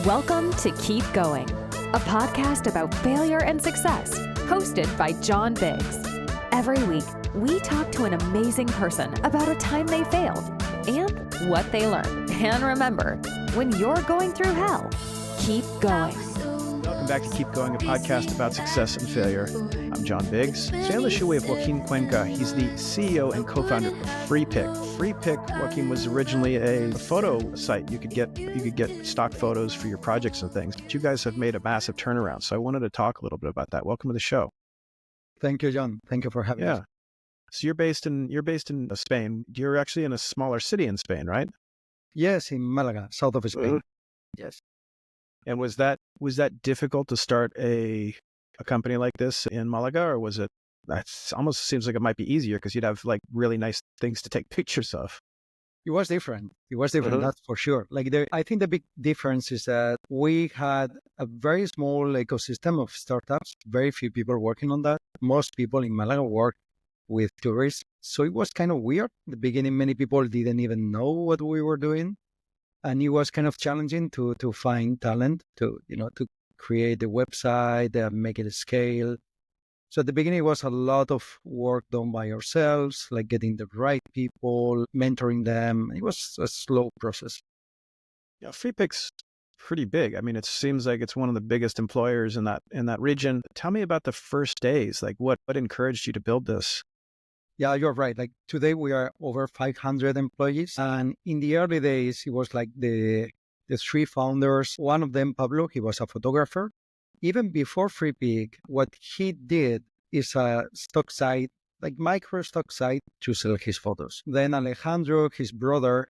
Welcome to Keep Going, a podcast about failure and success, hosted by John Biggs. Every week, we talk to an amazing person about a time they failed and what they learned. And remember, when you're going through hell, keep going. Welcome back to Keep Going, a podcast about success and failure. I'm John Biggs. Today on the show we have Joaquin Cuenca. He's the CEO and co-founder of FreePic. FreePic, Joaquin, was originally a photo site. You could get stock photos for your projects and things. But you guys have made a massive turnaround. So I wanted to talk a little bit about that. Welcome to the show. Thank you, John. Thank you for having us. So you're based in Spain. You're actually in a smaller city in Spain, right? Yes, in Malaga, south of Spain. Yes. And was that difficult to start a company like this in Malaga, or was it? That almost seems like it might be easier because you'd have like really nice things to take pictures of. It was different. That's for sure. I think the big difference is that we had a very small ecosystem of startups, very few people working on that. Most people in Malaga work with tourists. So it was kind of weird. At the beginning, many people didn't even know what we were doing. And it was kind of challenging to find talent, to create the website, make it scale. So at the beginning, it was a lot of work done by ourselves, like getting the right people, mentoring them. It was a slow process. Yeah, FreePic's pretty big. I mean, it seems like it's one of the biggest employers in that region. Tell me about the first days. Like, what encouraged you to build this? Yeah, you're right. Like today, we are over 500 employees, and in the early days, it was like the three founders. One of them, Pablo, he was a photographer. Even before FreePic, what he did is a stock site, like micro stock site, to sell his photos. Then Alejandro, his brother,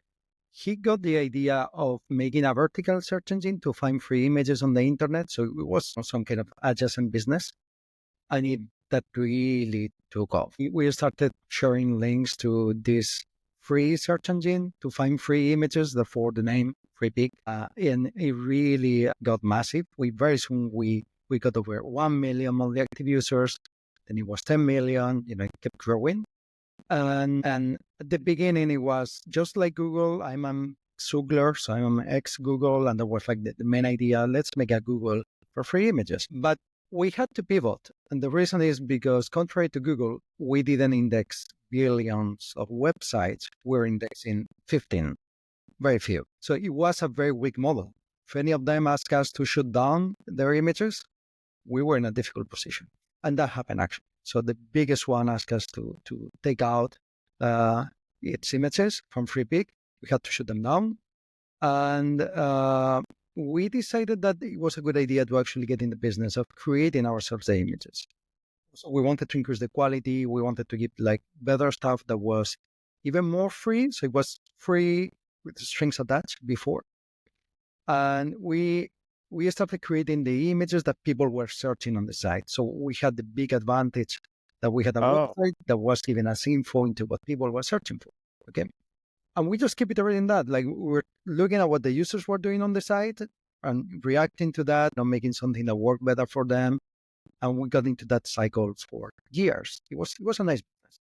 he got the idea of making a vertical search engine to find free images on the internet. So it was some kind of adjacent business. And that really took off. We started sharing links to this free search engine to find free images, therefore the name FreePic, and it really got massive. Very soon we got over 1 million monthly active users, then it was 10 million, it kept growing. And at the beginning, it was just like Google. I'm a Googler, so I'm an ex-Google, and that was like the main idea, let's make a Google for free images. But we had to pivot. And the reason is because contrary to Google, we didn't index billions of websites. We're indexing 15, very few. So it was a very weak model. If any of them asked us to shut down their images, we were in a difficult position. And that happened actually. So the biggest one asked us to take out its images from FreePic. We had to shut them down. And we decided that it was a good idea to actually get in the business of creating ourselves the images. So we wanted to increase the quality. We wanted to give like better stuff that was even more free. So it was free with strings attached before. And we started creating the images that people were searching on the site. So we had the big advantage that we had a website that was giving us info into what people were searching for. Okay. And we just keep iterating that. Like we were looking at what the users were doing on the site and reacting to that, making something that worked better for them. And we got into that cycle for years. It was a nice business.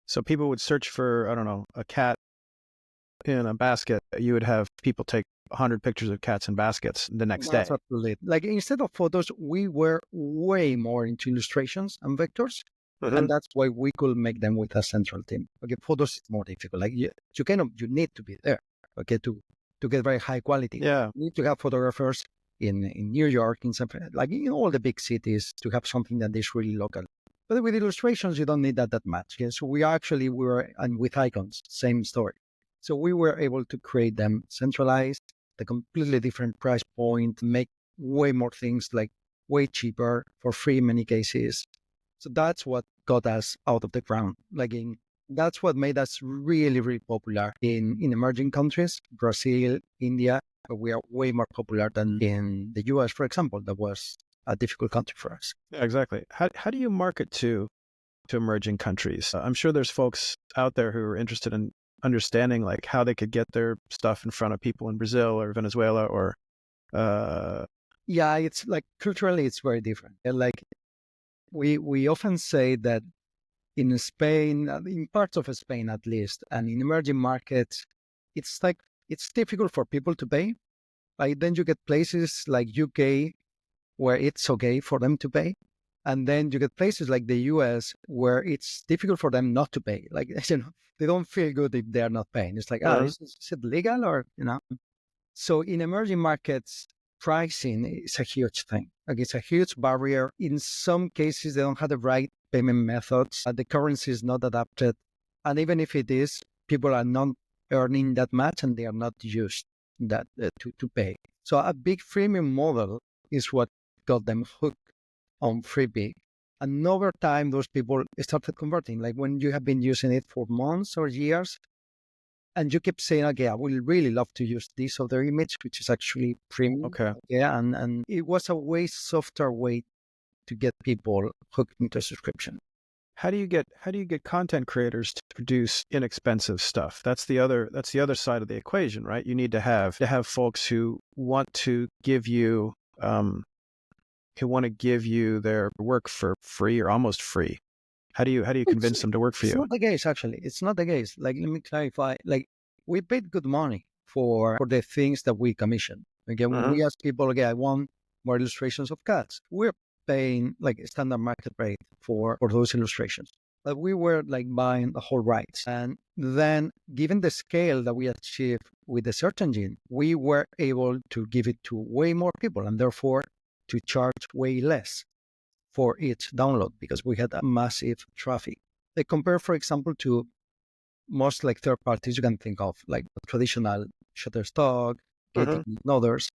So people would search for, I don't know, a cat in a basket. You would have people take 100 pictures of cats in baskets the next day. Absolutely. Like instead of photos, we were way more into illustrations and vectors. And that's why we could make them with a central team. Okay, photos is more difficult. Like you need to be there, okay, to get very high quality. Yeah. You need to have photographers in New York, in some, like in all the big cities, to have something that is really local. But with illustrations, you don't need that much. Okay? So we were, and with icons, same story. So we were able to create them centralized, a completely different price point, make way more things like way cheaper for free in many cases. So that's what got us out of the ground. That's what made us really, really popular in emerging countries, Brazil, India, where we are way more popular than in the US, for example. That was a difficult country for us. Yeah, exactly. How do you market to emerging countries? I'm sure there's folks out there who are interested in understanding like how they could get their stuff in front of people in Brazil or Venezuela or... Yeah, it's like culturally, it's very different. Like we often say that in Spain, in parts of Spain at least, and in emerging markets, it's difficult for people to pay. Like then you get places like UK where it's okay for them to pay. And then you get places like the US where it's difficult for them not to pay. Like, they don't feel good if they're not paying. It's like, is it legal or, So in emerging markets, pricing is a huge thing. Like it's a huge barrier. In some cases, they don't have the right payment methods. The currency is not adapted. And even if it is, people are not earning that much and they are not used that to pay. So a big freemium model is what got them hooked on Freepik. And over time, those people started converting. Like when you have been using it for months or years, and you keep saying, okay, I would really love to use this other image, which is actually premium. Okay. Yeah, and it was a way softer way to get people hooked into a subscription. How do you get content creators to produce inexpensive stuff? That's the other side of the equation, right? You need to have folks who want to give you their work for free or almost free. How do you convince them to work for you? It's not the case, actually. It's not the case. Like, let me clarify. Like, we paid good money for the things that we commission. Again, when we ask people, okay, I want more illustrations of cats, we're paying like a standard market rate for those illustrations. But we were like buying the whole rights. And then given the scale that we achieved with the search engine, we were able to give it to way more people and therefore to charge way less for each download because we had a massive traffic. Like compare, for example, to most like third parties you can think of, like traditional Shutterstock, Getty, and others.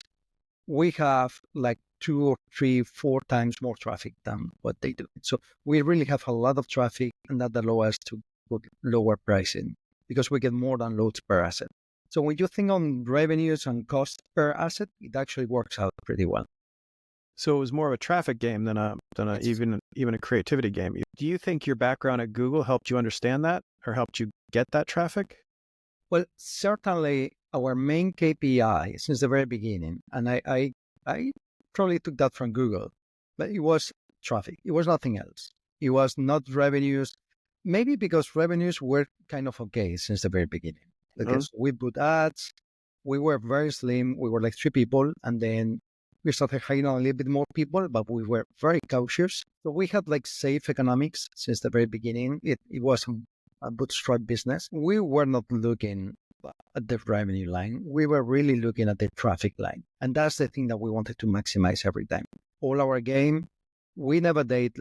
We have like 2 or 3, 4 times more traffic than what they do. So we really have a lot of traffic, and that allows us to put lower pricing because we get more downloads per asset. So when you think on revenues and cost per asset, it actually works out pretty well. So it was more of a traffic game than even a creativity game. Do you think your background at Google helped you understand that or helped you get that traffic? Well, certainly our main KPI since the very beginning, and I probably took that from Google, but it was traffic. It was nothing else. It was not revenues, maybe because revenues were kind of okay since the very beginning. Because we put ads, we were very slim. We were like 3 people, and then we started hiring a little bit more people, but we were very cautious. So we had like safe economics since the very beginning. It was a bootstrap business. We were not looking at the revenue line. We were really looking at the traffic line. And that's the thing that we wanted to maximize every time. All our game, we never did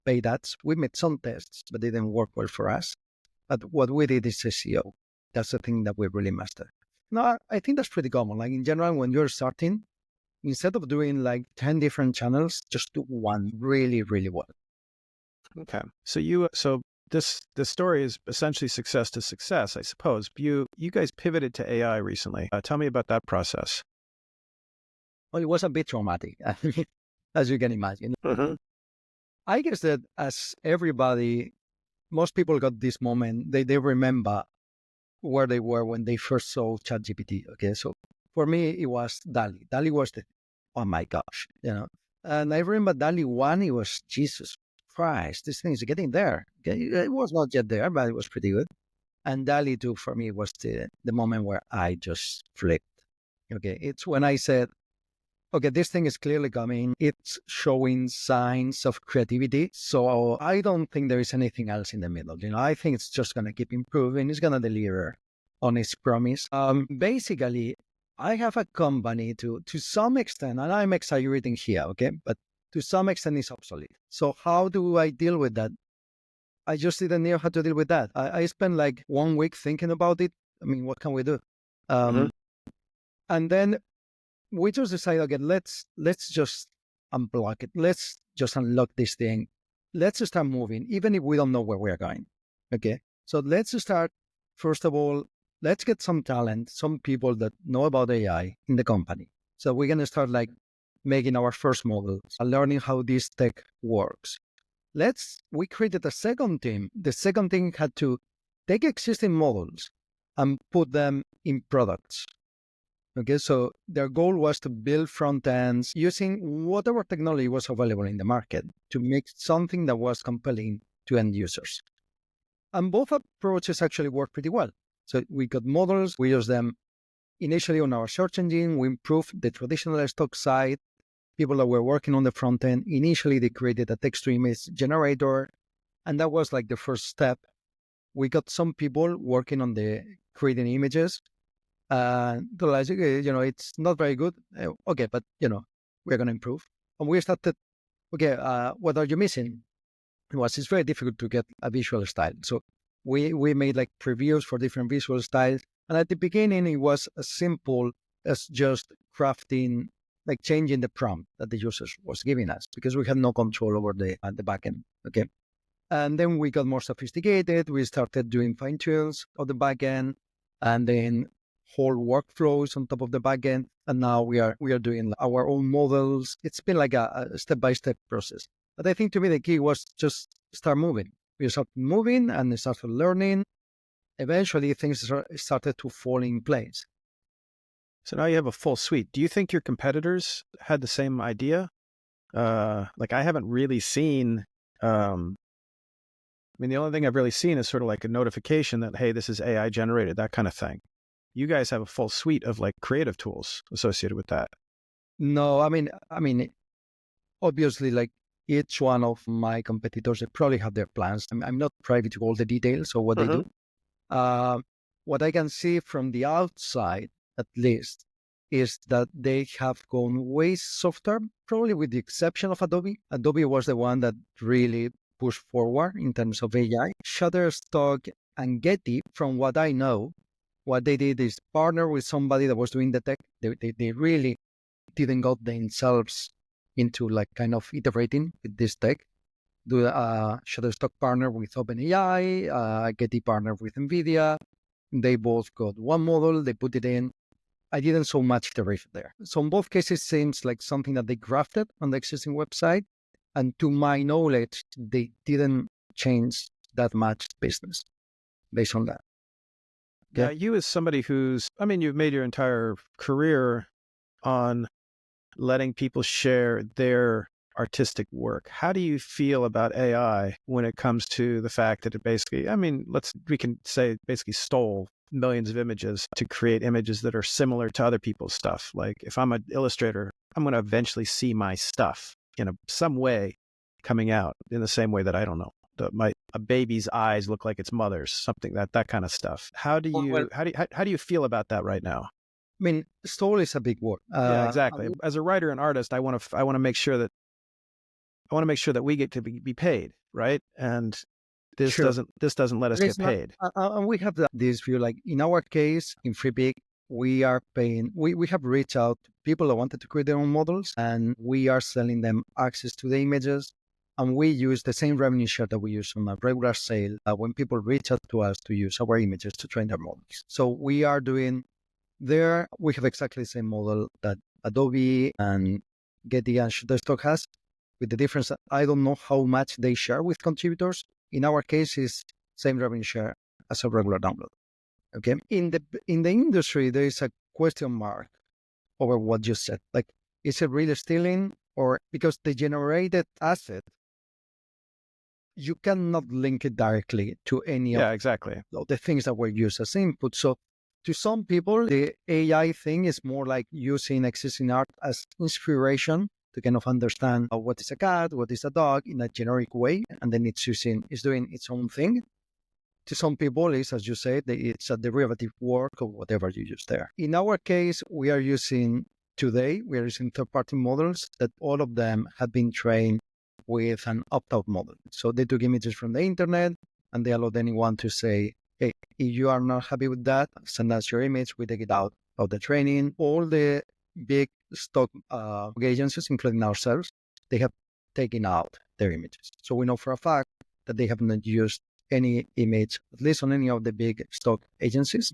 paid ads. We made some tests, but they didn't work well for us. But what we did is SEO. That's the thing that we really mastered. No, I think that's pretty common. Like in general, when you're starting, instead of doing like 10 different channels, just do one really, really well. Okay. So this story is essentially success to success, I suppose. You guys pivoted to AI recently. Tell me about that process. Well, it was a bit traumatic, as you can imagine. I guess that as everybody, most people got this moment, they remember where they were when they first saw ChatGPT. Okay, so for me, it was DALL-E. DALL-E was oh my gosh, And I remember DALL-E 1, it was Jesus Christ, this thing is getting there. Okay? It was not yet there, but it was pretty good. And DALL-E 2 for me was the moment where I just flipped. Okay, it's when I said, okay, this thing is clearly coming. It's showing signs of creativity. So I don't think there is anything else in the middle. I think it's just going to keep improving. It's going to deliver on its promise. Basically, I have a company to some extent, and I'm exaggerating here, okay? But to some extent, it's obsolete. So how do I deal with that? I just didn't know how to deal with that. I spent like 1 week thinking about it. I mean, what can we do? And then we just decided, okay, let's just unblock it. Let's just unlock this thing. Let's start moving, even if we don't know where we're going. Okay, so let's start, first of all, let's get some talent, some people that know about AI in the company. So we're going to start like making our first models and learning how this tech works. We created a second team. The second team had to take existing models and put them in products. Okay, so their goal was to build front ends using whatever technology was available in the market to make something that was compelling to end users. And both approaches actually worked pretty well. So we got models, we use them initially on our search engine, we improved the traditional stock site. People that were working on the front end, initially they created a text-to-image generator, and that was like the first step. We got some people working on the creating images, and realized, okay, it's not very good. Okay, but we're going to improve. And we started, okay, what are you missing? It's very difficult to get a visual style. So we made like previews for different visual styles. And at the beginning, it was as simple as just crafting, like changing the prompt that the users was giving us, because we had no control over the backend. Okay. And then we got more sophisticated. We started doing fine tunes of the backend, and then whole workflows on top of the backend. And now we are doing our own models. It's been like a step-by-step process. But I think to me, the key was just start moving. We started moving and started learning. Eventually, things started to fall in place. So now you have a full suite. Do you think your competitors had the same idea? Like I haven't really seen, the only thing I've really seen is sort of like a notification that, hey, this is AI generated, that kind of thing. You guys have a full suite of like creative tools associated with that. No, I mean, obviously, like each one of my competitors, they probably have their plans. I'm not privy to all the details of what they do. What I can see from the outside, at least, is that they have gone way softer, probably with the exception of Adobe. Adobe was the one that really pushed forward in terms of AI. Shutterstock and Getty, from what I know, what they did is partner with somebody that was doing the tech. They really didn't got themselves into like kind of iterating with this tech. Do Shutterstock partner with OpenAI, Getty partner with NVIDIA. They both got one model, they put it in. I didn't so much iteration there. So in both cases, seems like something that they grafted on the existing website. And to my knowledge, they didn't change that much business based on that. Yeah, you as somebody who's, you've made your entire career on letting people share their artistic work. How do you feel about AI when it comes to the fact that it basically, we can say basically stole millions of images to create images that are similar to other people's stuff. Like if I'm an illustrator, I'm going to eventually see my stuff in some way coming out in the same way that, I don't know, a baby's eyes look like its mother's, something that kind of stuff. How do you feel about that right now? Stole is a big word. Yeah, exactly. As a writer and artist, I want to make sure that we get to be paid, right? And this doesn't let us get paid. And we have this view, like in our case, in FreePic, we are paying. We have reached out to people that wanted to create their own models, and we are selling them access to the images. And we use the same revenue share that we use on a regular sale when people reach out to us to use our images to train their models. So we are doing there. We have exactly the same model that Adobe and Getty and Shutterstock has, with the difference that I don't know how much they share with contributors. In our case, is same revenue share as a regular download. Okay. In the industry, there is a question mark over what you said. Like, is it really stealing, or because the generated asset, you cannot link it directly to any of the things that were used as input. So to some people, the AI thing is more like using existing art as inspiration to kind of understand what is a cat, what is a dog in a generic way, and then it's doing its own thing. To some people, as you said, it's a derivative work of whatever you use there. In our case, we are using third-party models that all of them have been trained with an opt-out model. So they took images from the internet, and they allowed anyone to say, hey, if you are not happy with that, send us your image, we take it out of the training. All the big stock agencies, including ourselves, they have taken out their images. So we know for a fact that they have not used any image, at least on any of the big stock agencies.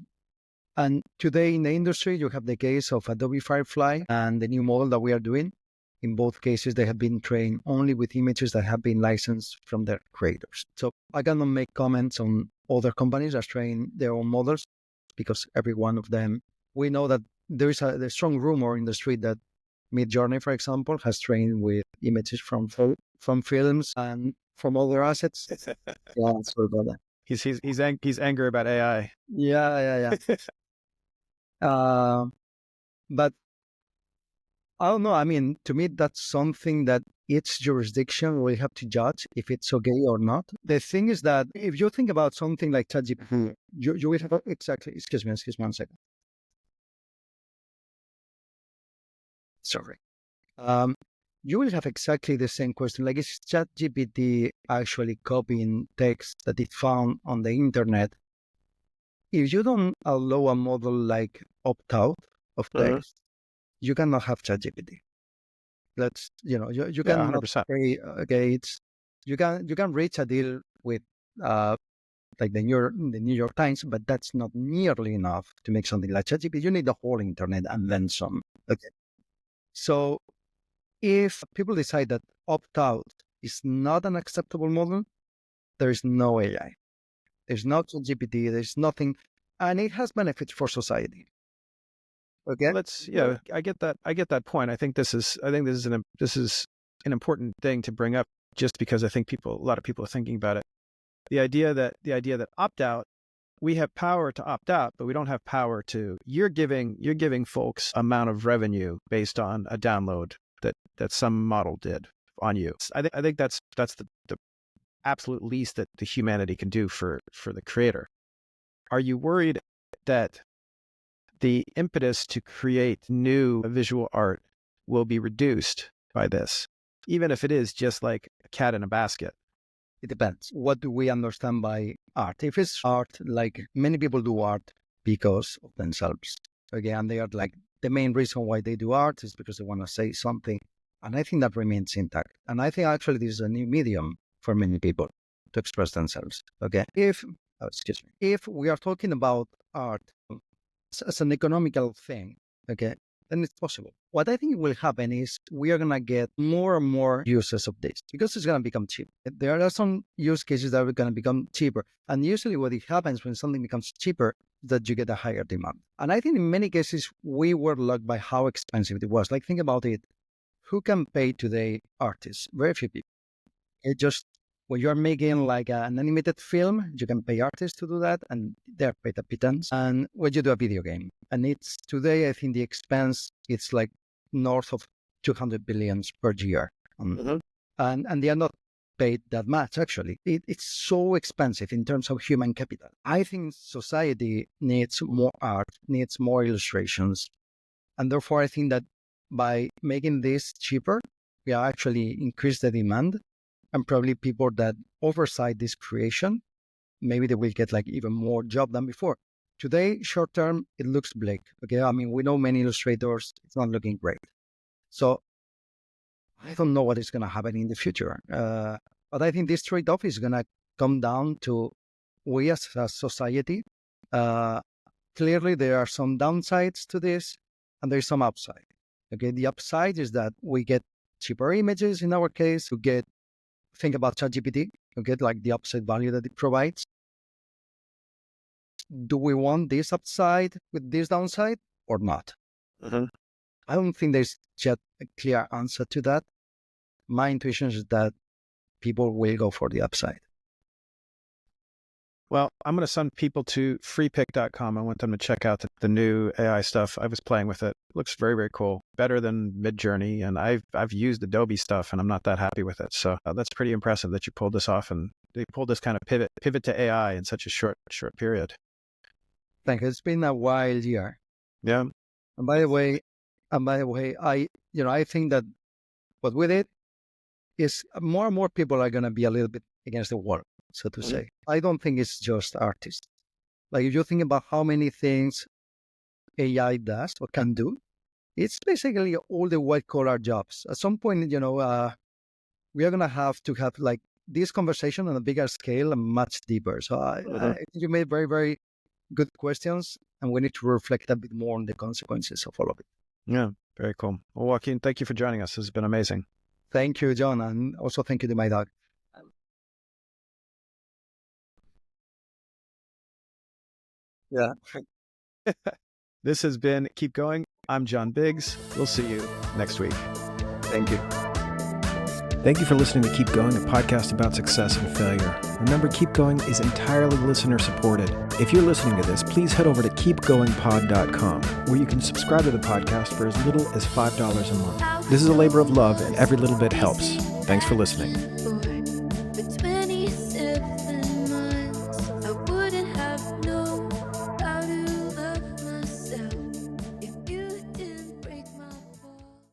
And today in the industry, you have the case of Adobe Firefly and the new model that we are doing. In both cases, they have been trained only with images that have been licensed from their creators. So I cannot make comments on other companies that train their own models, because every one of them, we know that there is a strong rumor in the street that Midjourney, for example, has trained with images from films and from other assets. Yeah, sorry about that. He's angry about AI. Yeah. But I don't know. I mean, to me, that's something that each jurisdiction will have to judge if it's okay or not. The thing is that if you think about something like ChatGPT, you will have exactly. Excuse me 1 second. Sorry. You will have exactly the same question. Like, is ChatGPT actually copying text that it found on the internet? If you don't allow a model like opt out of text, you cannot have ChatGPT. Let's, you Yeah, cannot 100%. say, okay, you can reach a deal with like the New York Times, but that's not nearly enough to make something like ChatGPT. You need the whole internet and then some. Okay. So if people decide that opt out is not an acceptable model, there is no AI. There's no ChatGPT. There's nothing, and it has benefits for society. Okay. I get that point. I think this is an important thing to bring up, just because I think a lot of people are thinking about it. The idea that opt out, we have power to opt out, but we don't have power to. You're giving folks amount of revenue based on a download that some model did on you. I think that's the absolute least that the humanity can do for the creator. Are you worried that the impetus to create new visual art will be reduced by this, even if it is just like a cat in a basket? It depends. What do we understand by art? If it's art, like many people do art because of themselves. Okay, and they are like, the main reason why they do art is because they want to say something. And I think that remains intact. And I think actually this is a new medium for many people to express themselves. Okay. If we are talking about art as an economical thing, okay, then it's possible. What I think will happen is we are going to get more and more uses of this because it's going to become cheap. There are some use cases that are going to become cheaper. And usually what it happens when something becomes cheaper is that you get a higher demand. And I think in many cases, we were lucky by how expensive it was. Like, think about it. Who can pay today artists? Very few people. It just, when you're making like an animated film, you can pay artists to do that, and they're paid a pittance. And when you do a video game, and it's today, I think the expense, it's like north of 200 billions per year. And they are not paid that much, actually. It's so expensive in terms of human capital. I think society needs more art, needs more illustrations. And therefore, I think that by making this cheaper, we actually increase the demand, and probably people that oversight this creation, maybe they will get like even more job than before. Today, short term, it looks bleak. Okay, I mean, we know many illustrators, it's not looking great. So I don't know what is going to happen in the future. But I think this trade-off is going to come down to we as a society. Clearly, there are some downsides to this, and there's some upside. Okay, the upside is that we get cheaper images in our case. Think about ChatGPT. You get like the upside value that it provides. Do we want this upside with this downside or not? I don't think there's yet a clear answer to that. My intuition is that people will go for the upside. Well, I'm going to send people to freepik.com. I want them to check out the new AI stuff. I was playing with it. It looks very, very cool. Better than Midjourney. And I've used Adobe stuff and I'm not that happy with it. So that's pretty impressive that you pulled this off and they pulled this kind of pivot to AI in such a short period. Thank you. It's been a wild year. Yeah. And by the way, I think that what we did is more and more people are going to be a little bit against the wall, so to say. I don't think it's just artists. Like, if you think about how many things AI does or can do, it's basically all the white collar jobs. At some point, we are going to have like this conversation on a bigger scale and much deeper. So I think you made very, very good questions, and we need to reflect a bit more on the consequences of all of it. Yeah, very cool. Well, Joaquin, thank you for joining us. This has been amazing. Thank you, John. And also thank you to my dog. Yeah. This has been Keep Going. I'm John Biggs. We'll see you next week. Thank you. Thank you for listening to Keep Going, a podcast about success and failure. Remember, Keep Going is entirely listener supported. If you're listening to this, please head over to keepgoingpod.com, where you can subscribe to the podcast for as little as $5 a month. This is a labor of love, and every little bit helps. Thanks for listening.